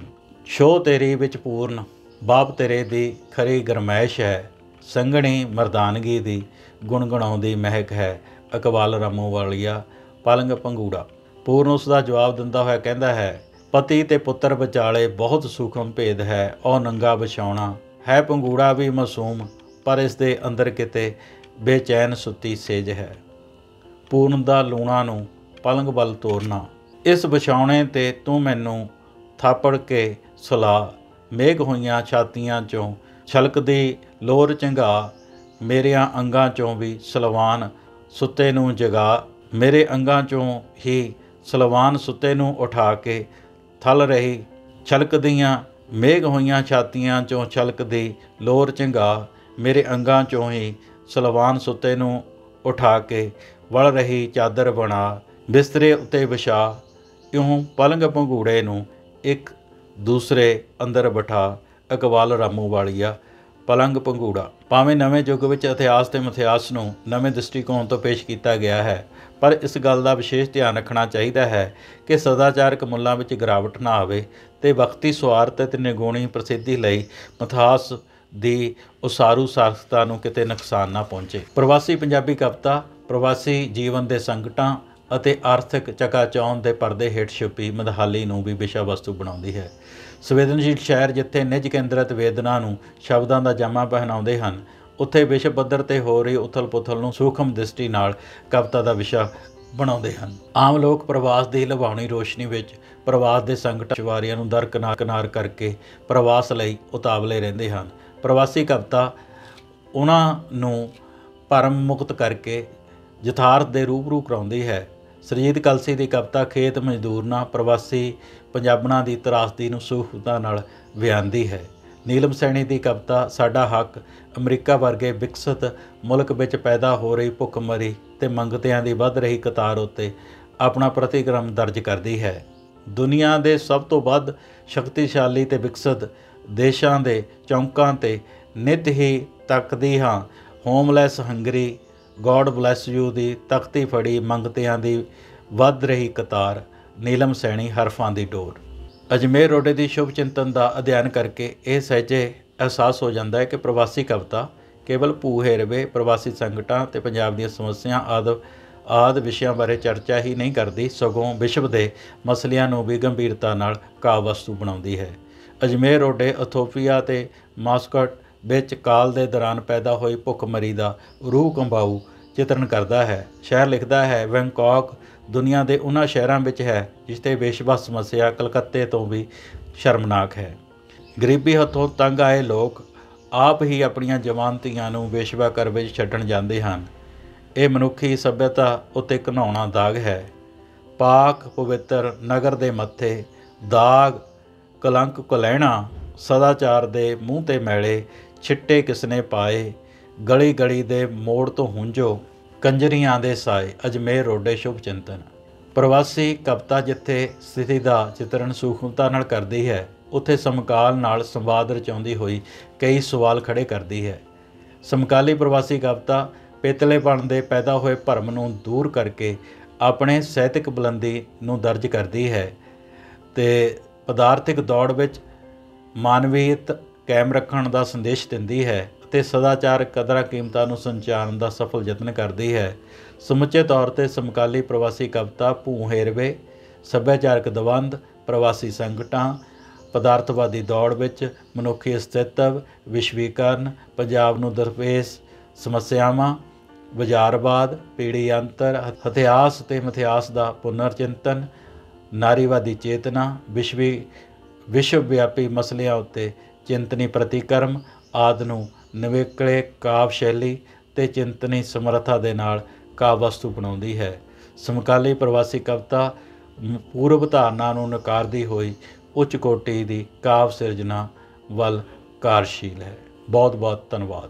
ਸ਼ੋ ਤੇਰੀ ਵਿੱਚ ਪੂਰਨ, ਬਾਪ ਤੇਰੇ ਦੀ ਖਰੀ ਗਰਮੈਸ਼ ਹੈ, ਸੰਘਣੀ ਮਰਦਾਨਗੀ ਦੀ ਗੁਣਗੁਣਾਉਂਦੀ ਮਹਿਕ ਹੈ। ਇਕਬਾਲ ਰਾਮੋਵਾਲੀਆ, ਪਲੰਗ ਪੰਘੂੜਾ। ਪੂਰਨ ਉਸ ਦਾ ਜਵਾਬ ਦਿੰਦਾ ਹੋਇਆ ਕਹਿੰਦਾ ਹੈ: ਪਤੀ ਤੇ ਪੁੱਤਰ ਵਿਚਾਲੇ ਬਹੁਤ ਸੂਖਮ ਭੇਦ ਹੈ, ਉਹ ਨੰਗਾ ਵਿਛਾਉਣਾ ਹੈ ਪੰਘੂੜਾ ਵੀ ਮਾਸੂਮ, ਪਰ ਇਸ ਦੇ ਅੰਦਰ ਕਿਤੇ ਬੇਚੈਨ ਸੁੱਤੀ ਸੇਜ ਹੈ। ਪੂਰਨ ਦਾ ਲੂਣਾ ਨੂੰ ਪਲੰਗ ਵੱਲ ਤੋਰਨਾ: ਇਸ ਵਿਛਾਉਣੇ ਤੇ ਤੂੰ ਮੈਨੂੰ ਥਾਪੜ ਕੇ ਸੁਲਾ, ਮੇਘ ਹੋਈਆਂ ਛਾਤੀਆਂ 'ਚੋਂ ਛਲਕਦੀ ਲੋਰ ਝੰਗਾ, ਮੇਰਿਆਂ ਅੰਗਾਂ 'ਚੋਂ ਵੀ ਸਲਵਾਨ ਸੁੱਤੇ ਨੂੰ ਜਗਾ, ਮੇਰੇ ਅੰਗਾਂ 'ਚੋਂ ਹੀ ਸਲਵਾਨ ਸੁੱਤੇ ਨੂੰ ਉਠਾ ਕੇ ਥਲ ਰਹੀ ਛਲਕਦੀਆਂ, ਮੇਘ ਹੋਈਆਂ ਛਾਤੀਆਂ 'ਚੋਂ ਛਲਕਦੀ ਲੋਰ ਝੰਗਾ, ਮੇਰੇ ਅੰਗਾਂ 'ਚੋਂ ਹੀ ਸਲਵਾਨ ਸੁੱਤੇ ਨੂੰ ਉਠਾ ਕੇ ਵਲ ਰਹੀ ਚਾਦਰ ਬਣਾ, ਬਿਸਤਰੇ ਉੱਤੇ ਵਿਛਾ, ਇਉਂ ਪਲੰਗ ਪੰਘੂੜੇ ਨੂੰ ਇੱਕ ਦੂਸਰੇ ਅੰਦਰ ਬਿਠਾ। ਇਕਬਾਲ ਰਾਮੋਵਾਲੀਆ, ਪਲੰਗ ਪੰਘੂੜਾ। ਭਾਵੇਂ ਨਵੇਂ ਯੁੱਗ ਵਿੱਚ ਇਤਿਹਾਸ ਤੇ ਮਿਥਿਹਾਸ ਨੂੰ ਨਵੇਂ ਦ੍ਰਿਸ਼ਟੀਕੋਣ ਤੋਂ ਪੇਸ਼ ਕੀਤਾ ਗਿਆ ਹੈ, ਪਰ ਇਸ ਗੱਲ ਦਾ ਵਿਸ਼ੇਸ਼ ਧਿਆਨ ਰੱਖਣਾ ਚਾਹੀਦਾ ਹੈ ਕਿ ਸਦਾਚਾਰਕ ਮੁੱਲਾਂ ਵਿੱਚ ਗਿਰਾਵਟ ਨਾ ਆਵੇ ਤੇ ਵਕਤੀ ਸੁਆਰਥ ਅਤੇ ਨਿਗੂਣੀ ਪ੍ਰਸਿੱਧੀ ਲਈ ਮਿਥਿਹਾਸ ਦੀ ਉਸਾਰੂ ਸਾਰਥਕਤਾ ਨੂੰ ਕਿਤੇ ਨੁਕਸਾਨ ਨਾ ਪਹੁੰਚੇ। ਪ੍ਰਵਾਸੀ ਪੰਜਾਬੀ ਕਵਿਤਾ ਪ੍ਰਵਾਸੀ ਜੀਵਨ ਦੇ ਸੰਕਟਾਂ ਅਤੇ ਆਰਥਿਕ ਚਕਾਚੌਂਧ ਦੇ ਪਰਦੇ ਹੇਠ ਛੁਪੀ ਮਦਹਾਲੀ ਨੂੰ ਵੀ ਵਿਸ਼ਾ ਵਸਤੂ ਬਣਾਉਂਦੀ ਹੈ। ਸੰਵੇਦਨਸ਼ੀਲ ਸ਼ਾਇਰ ਜਿੱਥੇ ਨਿੱਜ ਕੇਂਦਰਿਤ ਵੇਦਨਾ ਨੂੰ ਸ਼ਬਦਾਂ ਦਾ ਜਾਮਾ ਪਹਿਨਾਉਂਦੇ ਹਨ, ਉੱਥੇ ਵਿਸ਼ਵ ਪੱਧਰ 'ਤੇ ਹੋ ਰਹੀ ਉਥਲ ਪੁਥਲ ਨੂੰ ਸੂਖਮ ਦ੍ਰਿਸ਼ਟੀ ਨਾਲ ਕਵਿਤਾ ਦਾ ਵਿਸ਼ਾ ਬਣਾਉਂਦੇ ਹਨ। ਆਮ ਲੋਕ ਪ੍ਰਵਾਸ ਦੀ ਲੁਭਾਵਣੀ ਰੋਸ਼ਨੀ ਵਿੱਚ ਪ੍ਰਵਾਸ ਦੇ ਸੰਕਟ ਵਾਰੀਆਂ ਨੂੰ ਦਰਕਿਨਾਰ ਕਰਕੇ ਪ੍ਰਵਾਸ ਲਈ ਉਤਾਵਲੇ ਰਹਿੰਦੇ ਹਨ। ਪ੍ਰਵਾਸੀ ਕਵਿਤਾ ਉਹਨਾਂ ਨੂੰ ਭਰਮ ਮੁਕਤ ਕਰਕੇ ਯਥਾਰਥ ਦੇ ਰੂਬਰੂ ਕਰਾਉਂਦੀ ਹੈ। ਸੁਰਜੀਤ ਕਲਸੀ ਦੀ ਕਵਿਤਾ ਖੇਤ ਮਜ਼ਦੂਰਨਾ ਪ੍ਰਵਾਸੀ ਪੰਜਾਬਣਾਂ ਦੀ ਤਰਾਸਦੀ ਨੂੰ ਸੂਖਮਤਾ ਨਾਲ ਬਿਆਨਦੀ ਹੈ। ਨੀਲਮ ਸੈਣੀ ਦੀ ਕਵਿਤਾ ਸਾਡਾ ਹੱਕ ਅਮਰੀਕਾ ਵਰਗੇ ਵਿਕਸਿਤ ਮੁਲਕ ਵਿੱਚ ਪੈਦਾ ਹੋ ਰਹੀ ਭੁੱਖਮਰੀ ਤੇ ਮੰਗਤਿਆਂ ਦੀ ਵੱਧ ਰਹੀ ਕਤਾਰ ਉੱਤੇ ਆਪਣਾ ਪ੍ਰਤੀਕਰਮ ਦਰਜ ਕਰਦੀ ਹੈ। ਦੁਨੀਆ ਦੇ ਸਭ ਤੋਂ ਵੱਧ ਸ਼ਕਤੀਸ਼ਾਲੀ ਤੇ ਵਿਕਸਿਤ ਦੇਸ਼ਾਂ ਦੇ ਚੌਂਕਾਂ 'ਤੇ ਨਿੱਤ ਹੀ ਤੱਕਦੀ ਹਾਂ, homeless hungry god bless you ਦੀ ਤਖਤੀ ਫੜੀ ਮੰਗਤਿਆਂ ਦੀ ਵੱਧ ਰਹੀ ਕਤਾਰ। ਨੀਲਮ ਸੈਣੀ, ਹਰਫਾਂ ਦੀ ਡੋਰ। ਅਜਮੇਰ ਰੋਡੇ ਦੀ ਸ਼ੁਭ ਚਿੰਤਨ ਦਾ ਅਧਿਐਨ ਕਰਕੇ ਇਹ ਸਹਿਜੇ ਅਹਿਸਾਸ ਹੋ ਜਾਂਦਾ ਹੈ ਕਿ ਪ੍ਰਵਾਸੀ ਕਵਿਤਾ ਕੇਵਲ ਭੂ-ਹੇਰਵੇ, ਪ੍ਰਵਾਸੀ ਸੰਕਟਾਂ ਅਤੇ ਪੰਜਾਬ ਦੀਆਂ ਸਮੱਸਿਆ ਆਦਿ ਵਿਸ਼ਿਆਂ ਬਾਰੇ ਚਰਚਾ ਹੀ ਨਹੀਂ ਕਰਦੀ, ਸਗੋਂ ਵਿਸ਼ਵ ਦੇ ਮਸਲਿਆਂ ਨੂੰ ਵੀ ਗੰਭੀਰਤਾ ਨਾਲ ਕਾਵਿ ਵਸਤੂ ਬਣਾਉਂਦੀ ਹੈ। ਅਜਮੇਰ ਰੋਡੇ ਇਥੋਪੀਆ ਅਤੇ ਮਾਸਕਟ ਵਿੱਚ ਕਾਲ ਦੇ ਦੌਰਾਨ ਪੈਦਾ ਹੋਈ ਭੁੱਖਮਰੀ ਦਾ ਰੂਹ ਕੰਬਾਊ ਚਿਤਰਨ ਕਰਦਾ ਹੈ। ਸ਼ਾਇਰ ਲਿਖਦਾ ਹੈ, ਬੈਂਕਾਕ ਦੁਨੀਆ ਦੇ ਉਹਨਾਂ ਸ਼ਹਿਰਾਂ ਵਿੱਚ ਹੈ ਜਿੱਥੇ ਵੇਸ਼ਵਾ ਸਮੱਸਿਆ ਕਲਕੱਤੇ ਤੋਂ ਵੀ ਸ਼ਰਮਨਾਕ ਹੈ। ਗਰੀਬੀ ਹੱਥੋਂ ਤੰਗ ਆਏ ਲੋਕ ਆਪ ਹੀ ਆਪਣੀਆਂ ਜਵਾਨ ਧੀਆਂ ਨੂੰ ਵੇਸ਼ਵਾ ਘਰ ਵਿੱਚ ਛੱਡਣ ਜਾਂਦੇ ਹਨ। ਇਹ ਮਨੁੱਖੀ ਸੱਭਿਅਤਾ ਉੱਤੇ ਘਿਨਾਉਣਾ ਦਾਗ ਹੈ। ਪਾਕ ਪਵਿੱਤਰ ਨਗਰ ਦੇ ਮੱਥੇ ਦਾਗ ਕਲੰਕ ਕੁਲੈਣਾ ਸਦਾਚਾਰ ਦੇ ਮੂੰਹ ਤੇ ਮੈਲੇ ਛਿੱਟੇ ਕਿਸਨੇ ਪਾਏ ਗਲੀ ਗਲੀ ਦੇ ਮੋੜ ਤੋਂ ਹੁੰਝੋ ਕੰਜਰੀਆਂ ਦੇ ਸਾਏ ਅਜਮੇਰ ਰੋਡੇ ਸ਼ੁਭ ਚਿੰਤਨ। ਪ੍ਰਵਾਸੀ ਕਵਿਤਾ ਜਿੱਥੇ ਸਥਿਤੀ ਦਾ ਚਿਤਰਣ ਸੂਖਮਤਾ ਨਾਲ ਕਰਦੀ ਹੈ, ਉੱਥੇ ਸਮਕਾਲ ਨਾਲ ਸੰਵਾਦ ਰਚਾਉਂਦੀ ਹੋਈ ਕਈ ਸਵਾਲ ਖੜੇ ਕਰਦੀ ਹੈ। ਸਮਕਾਲੀ ਪ੍ਰਵਾਸੀ ਕਵਿਤਾ ਪੇਤਲੇਪਣ ਦੇ ਪੈਦਾ ਹੋਏ ਭਰਮ ਨੂੰ ਦੂਰ ਕਰਕੇ ਆਪਣੇ ਸਾਹਿਤਕ ਬੁਲੰਦੀ ਨੂੰ ਦਰਜ ਕਰਦੀ ਹੈ ਅਤੇ ਪਦਾਰਥਿਕ ਦੌੜ ਵਿੱਚ ਮਾਨਵੀਅਤ ਕਾਇਮ ਰੱਖਣ ਦਾ ਸੰਦੇਸ਼ ਦਿੰਦੀ ਹੈ ਅਤੇ ਸਦਾਚਾਰ ਕਦਰਾਂ ਕੀਮਤਾਂ ਨੂੰ ਸੰਚਾਰਨ ਦਾ ਸਫਲ ਯਤਨ ਕਰਦੀ ਹੈ। ਸਮੁੱਚੇ ਤੌਰ 'ਤੇ ਸਮਕਾਲੀ ਪ੍ਰਵਾਸੀ ਕਵਿਤਾ ਭੂ ਹੇਰਵੇ, ਸੱਭਿਆਚਾਰਕ ਦਵੰਦ, ਪ੍ਰਵਾਸੀ ਸੰਕਟਾਂ, ਪਦਾਰਥਵਾਦੀ ਦੌੜ ਵਿੱਚ ਮਨੁੱਖੀ ਅਸਤਿਤਵ, ਵਿਸ਼ਵੀਕਰਨ, ਪੰਜਾਬ ਨੂੰ ਦਰਪੇਸ਼ ਸਮੱਸਿਆਵਾਂ, ਬਜ਼ਾਰਵਾਦ, ਪੀੜ੍ਹੀ ਅੰਤਰ, ਇਤਿਹਾਸ ਅਤੇ ਮਿਥਿਹਾਸ ਦਾ ਪੁਨਰਚਿੰਤਨ, ਨਾਰੀਵਾਦੀ ਚੇਤਨਾ, ਵਿਸ਼ਵ ਵਿਆਪੀ ਮਸਲਿਆਂ ਉੱਤੇ ਚਿੰਤਨੀ ਪ੍ਰਤੀਕਰਮ ਆਦਿ ਨੂੰ ਨਿਵੇਕਲੇ ਕਾਵ ਸ਼ੈਲੀ ਅਤੇ ਚਿੰਤਨੀ ਸਮਰੱਥਾ ਦੇ ਨਾਲ ਕਾਵ ਵਸਤੂ ਬਣਾਉਂਦੀ ਹੈ। ਸਮਕਾਲੀ ਪ੍ਰਵਾਸੀ ਕਵਿਤਾ ਪੂਰਵ ਧਾਰਨਾ ਨੂੰ ਨਕਾਰਦੀ ਹੋਈ ਉੱਚ ਕੋਟੀ ਦੀ ਕਾਵ ਸਿਰਜਣਾ ਵੱਲ ਕਾਰਜਸ਼ੀਲ ਹੈ। ਬਹੁਤ ਬਹੁਤ ਧੰਨਵਾਦ।